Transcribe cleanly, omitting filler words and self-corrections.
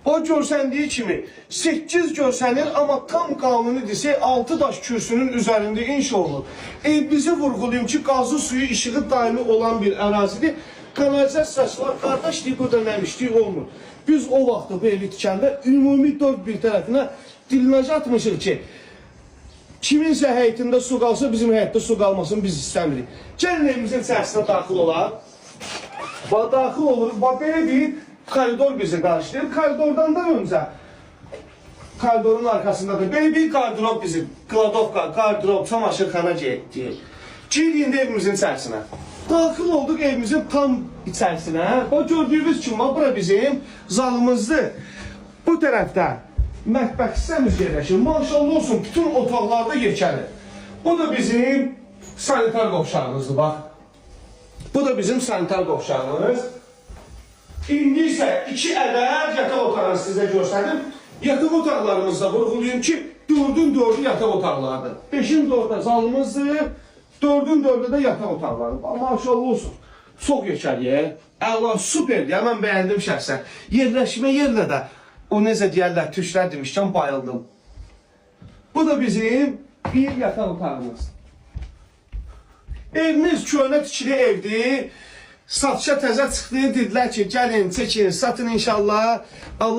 O görsəndiyi kimi 8 görsənir, amma tam qanuni desək 6 daş kürsünün üzərində inşa olunur. Bizi vurğulayım ki, qazı suyu işığı daimi olan bir ərazidir. Kanalizasiyası var, qardaşlığı burada nəmişlik olmur. Biz o vaxtı bu evi tikəndə ümumi dörd bir tərəfinə dilinəcə atmışıq ki, kiminsə həyətində su qalsa, bizim həyətdə su qalmasın, biz istəmirik. Gəlin evimizin içərisinə daxil olaq. Daxil oluruq, belə bir koridor bizi qarşılayır. Koridordan da öncə, koridorun arkasında da belə bir qardırop bizi, kladovka, qardırop, çamaşırxana deyir. Girin evimizin içərisinə. Daxil olduq evimizin tam içərisinə. O gördüyünüz kimi, bura bizim zalımızdır. Bu tərəfdə mətbəx hissəmiz yerləşir. Maşallah olsun, bütün otaqlarda yekəlir. Bu da bizim sanitar qovşağımızdır, bax. Bu da bizim sanitar qovşağımız. İndi isə 2 ədəd yataq otağını sizə göstərdim. Yataq otaqlarımızda vurğulayım ki, 4-ün 4-ü yataq otaqlarıdır. 5-in 4-də zalımızdır, 4-ün 4-də də yataq otaqlarıdır. Maşallah olsun, çox yekəliyə. Əla, superdir, mən bəyəndim şəxsən. Yerləşmə yerlə də, o necə deyərlər, tüşlər demişkən bayıldım. Bu da bizim bir yataq otağımız. Evimiz köhnə tikili evdir. Satışa təzə çıxdı, dedilər ki, gəlin, çəkin, satın inşallah. Allah